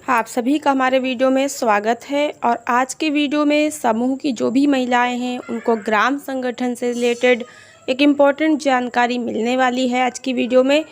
आप सभी का हमारे वीडियो में स्वागत है। और आज के वीडियो में समूह की जो भी महिलाएं हैं उनको ग्राम संगठन से रिलेटेड एक इम्पॉर्टेंट जानकारी मिलने वाली है आज की वीडियो में।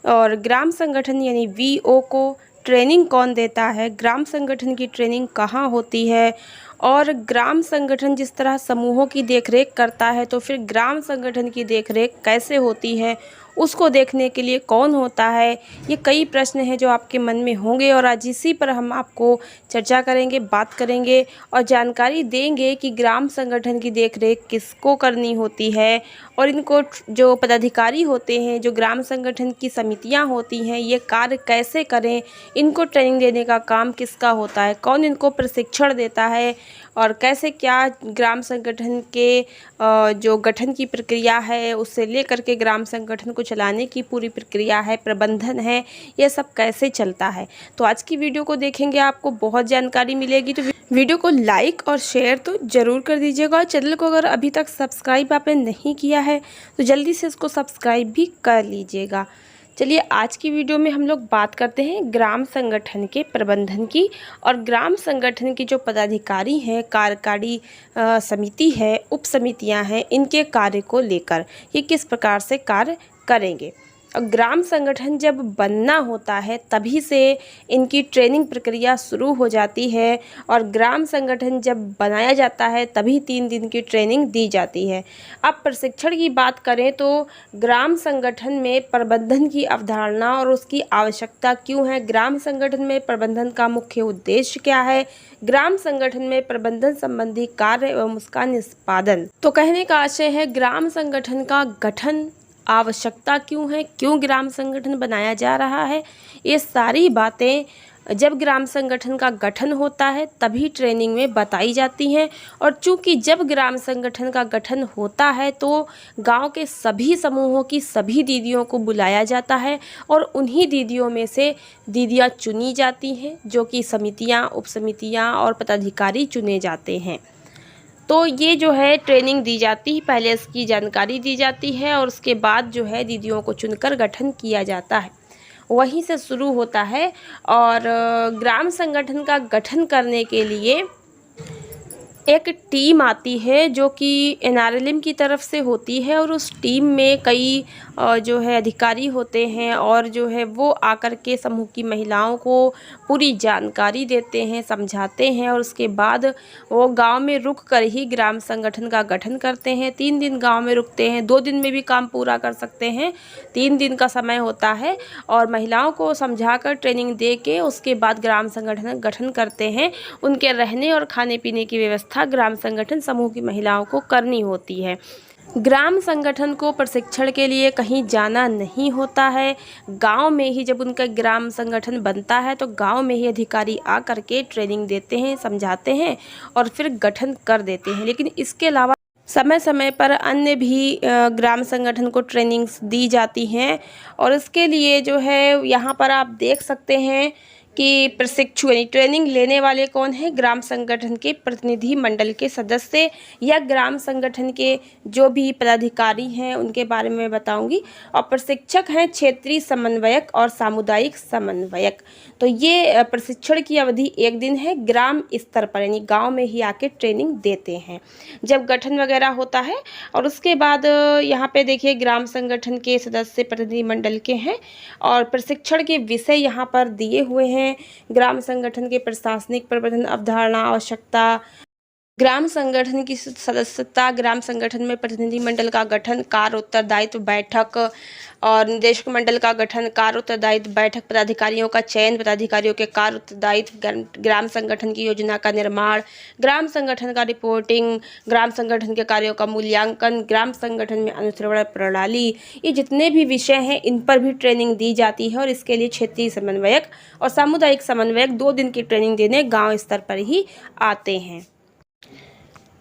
और ग्राम संगठन यानी वीओ को ट्रेनिंग कौन देता है, ग्राम संगठन की ट्रेनिंग कहाँ होती है, और ग्राम संगठन जिस तरह समूहों की देखरेख करता है तो फिर ग्राम संगठन की देखरेख कैसे होती है, उसको देखने के लिए कौन होता है। ये कई प्रश्न हैं जो आपके मन में होंगे और आज इसी पर हम आपको चर्चा करेंगे, बात करेंगे और जानकारी देंगे कि ग्राम संगठन की देखरेख किसको करनी होती है और इनको जो पदाधिकारी होते हैं, जो ग्राम संगठन की समितियां होती हैं, ये कार्य कैसे करें, इनको ट्रेनिंग देने का काम किसका होता है, कौन इनको प्रशिक्षण देता है और कैसे क्या ग्राम संगठन के जो गठन की प्रक्रिया है उससे लेकर के ग्राम संगठन को चलाने की पूरी प्रक्रिया है, प्रबंधन है, ये सब कैसे चलता है। तो आज की वीडियो को देखेंगे, आपको बहुत जानकारी मिलेगी। तो वीडियो को लाइक और शेयर तो ज़रूर कर दीजिएगा। चैनल को अगर अभी तक सब्सक्राइब आपने नहीं किया है तो जल्दी से इसको सब्सक्राइब भी कर लीजिएगा। चलिए आज की वीडियो में हम लोग बात करते हैं ग्राम संगठन के प्रबंधन की और ग्राम संगठन की जो पदाधिकारी हैं, कार्यकारी समिति है, उप समितियां हैं, इनके कार्य को लेकर ये किस प्रकार से कार्य करेंगे। और ग्राम संगठन जब बनना होता है तभी से इनकी ट्रेनिंग प्रक्रिया शुरू हो जाती है और ग्राम संगठन जब बनाया जाता है तभी 3 दिन की ट्रेनिंग दी जाती है। अब प्रशिक्षण की बात करें तो ग्राम संगठन में प्रबंधन की अवधारणा और उसकी आवश्यकता क्यों है, ग्राम संगठन में प्रबंधन का मुख्य उद्देश्य क्या है, ग्राम संगठन में प्रबंधन संबंधी कार्य एवं उसका निष्पादन। तो कहने का आशय है ग्राम संगठन का गठन आवश्यकता क्यों है, क्यों ग्राम संगठन बनाया जा रहा है, ये सारी बातें जब ग्राम संगठन का गठन होता है तभी ट्रेनिंग में बताई जाती हैं। और चूंकि जब ग्राम संगठन का गठन होता है तो गांव के सभी समूहों की सभी दीदियों को बुलाया जाता है और उन्हीं दीदियों में से दीदियां चुनी जाती हैं, जो कि समितियां, उप समितियां और पदाधिकारी चुने जाते हैं। तो ये जो है ट्रेनिंग दी जाती है, पहले इसकी जानकारी दी जाती है और उसके बाद जो है दीदियों को चुनकर गठन किया जाता है, वहीं से शुरू होता है। और ग्राम संगठन का गठन करने के लिए एक टीम आती है जो कि एनआरएलएम की तरफ से होती है और उस टीम में कई जो है अधिकारी होते हैं और जो है वो आकर के समूह की महिलाओं को पूरी जानकारी देते हैं, समझाते हैं और उसके बाद वो गांव में रुक कर ही ग्राम संगठन का गठन करते हैं। 3 दिन गांव में रुकते हैं, 2 दिन में भी काम पूरा कर सकते हैं, 3 दिन का समय होता है और महिलाओं को समझाकर ट्रेनिंग दे के उसके बाद ग्राम संगठन गठन करते हैं। उनके रहने और खाने पीने की व्यवस्था ग्राम संगठन समूह की महिलाओं को करनी होती है। ग्राम संगठन को प्रशिक्षण के लिए कहीं जाना नहीं होता है, गांव में ही जब उनका ग्राम संगठन बनता है तो गांव में ही अधिकारी आ करके ट्रेनिंग देते हैं, समझाते हैं और फिर गठन कर देते हैं। लेकिन इसके अलावा समय समय पर अन्य भी ग्राम संगठन को ट्रेनिंग्स दी जाती हैं और इसके लिए जो है यहाँ पर आप देख सकते हैं कि प्रशिक्षु यानी ट्रेनिंग लेने वाले कौन है, ग्राम संगठन के प्रतिनिधि मंडल के सदस्य या ग्राम संगठन के जो भी पदाधिकारी हैं उनके बारे में बताऊंगी। और प्रशिक्षक हैं क्षेत्रीय समन्वयक और सामुदायिक समन्वयक। तो ये प्रशिक्षण की अवधि 1 दिन है, ग्राम स्तर पर यानी गांव में ही आके ट्रेनिंग देते हैं जब गठन वगैरह होता है। और उसके बाद यहाँ पे देखिए ग्राम संगठन के सदस्य प्रतिनिधि मंडल के हैं और प्रशिक्षण के विषय यहाँ पर दिए हुए हैं। ग्राम संगठन के प्रशासनिक प्रबंधन अवधारणा, आवश्यकता, ग्राम संगठन की सदस्यता, ग्राम संगठन में प्रतिनिधि मंडल का गठन, कार्य उत्तरदायित्व बैठक और निदेशक मंडल का गठन, कार्य उत्तरदायित्व बैठक, पदाधिकारियों का चयन, पदाधिकारियों के कार्य उत्तरदायित्व, ग्राम संगठन की योजना का निर्माण, ग्राम संगठन का रिपोर्टिंग, ग्राम संगठन के कार्यों का मूल्यांकन, ग्राम संगठन में अनुश्रवण प्रणाली, ये जितने भी विषय हैं इन पर भी ट्रेनिंग दी जाती है। और इसके लिए क्षेत्रीय समन्वयक और सामुदायिक समन्वयक 2 दिन की ट्रेनिंग देने गाँव स्तर पर ही आते हैं।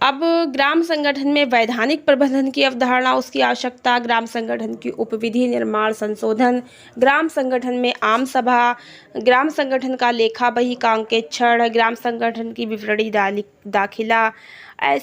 अब ग्राम संगठन में वैधानिक प्रबंधन की अवधारणा, उसकी आवश्यकता, ग्राम संगठन की उपविधि निर्माण संशोधन, ग्राम संगठन में आम सभा, ग्राम संगठन का लेखा बही का अंकेक्षण, ग्राम संगठन की विवरणी दाखिला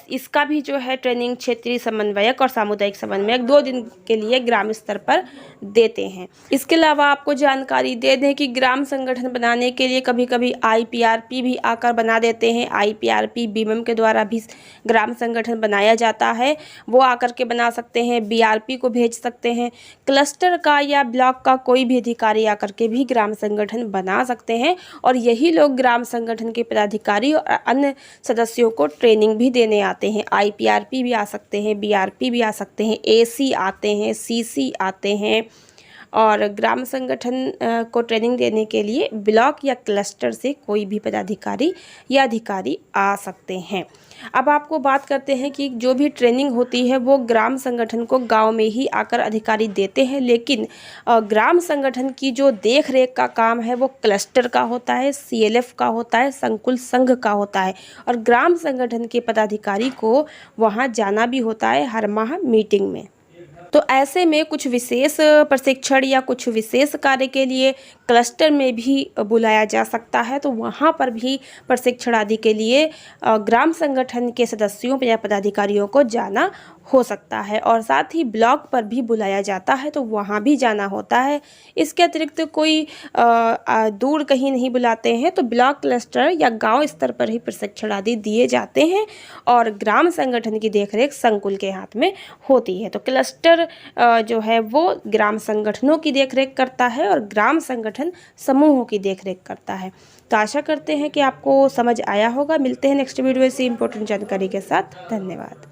इसका भी जो है ट्रेनिंग क्षेत्रीय समन्वयक और सामुदायिक समन्वयक 2 दिन के लिए ग्राम स्तर पर देते हैं। इसके अलावा आपको जानकारी दे दें कि ग्राम संगठन बनाने के लिए कभी कभी IPRP भी आकर बना देते हैं। IPRP BMM के द्वारा भी ग्राम संगठन बनाया जाता है, वो आकर के बना सकते हैं। BRP को भेज सकते हैं। क्लस्टर का या ब्लॉक का कोई भी अधिकारी आकर के भी ग्राम संगठन बना सकते हैं और यही लोग ग्राम संगठन के पदाधिकारी और अन्य सदस्यों को ट्रेनिंग भी देने आते हैं। IPRP भी आ सकते हैं, BRP भी आ सकते हैं, AC आते हैं, CC आते हैं और ग्राम संगठन को ट्रेनिंग देने के लिए ब्लॉक या क्लस्टर से कोई भी पदाधिकारी या अधिकारी आ सकते हैं। अब आपको बात करते हैं कि जो भी ट्रेनिंग होती है वो ग्राम संगठन को गांव में ही आकर अधिकारी देते हैं, लेकिन ग्राम संगठन की जो देख रेख का काम है वो क्लस्टर का होता है, CLF का होता है, संकुल संघ का होता है और ग्राम संगठन के पदाधिकारी को वहां जाना भी होता है हर माह मीटिंग में। तो ऐसे में कुछ विशेष प्रशिक्षण या कुछ विशेष कार्य के लिए क्लस्टर में भी बुलाया जा सकता है, तो वहाँ पर भी प्रशिक्षण आदि के लिए ग्राम संगठन के सदस्यों या पदाधिकारियों को जाना हो सकता है और साथ ही ब्लॉक पर भी बुलाया जाता है तो वहाँ भी जाना होता है। इसके अतिरिक्त कोई दूर कहीं नहीं बुलाते हैं तो ब्लॉक, क्लस्टर या गांव स्तर पर ही प्रशिक्षण आदि दिए जाते हैं और ग्राम संगठन की देखरेख संकुल के हाथ में होती है। तो क्लस्टर जो है वो ग्राम संगठनों की देखरेख करता है और ग्राम संगठन समूहों की देखरेख करता है। तो आशा करते हैं कि आपको समझ आया होगा। मिलते हैं नेक्स्ट वीडियो में इसी इंपॉर्टेंट जानकारी के साथ। धन्यवाद।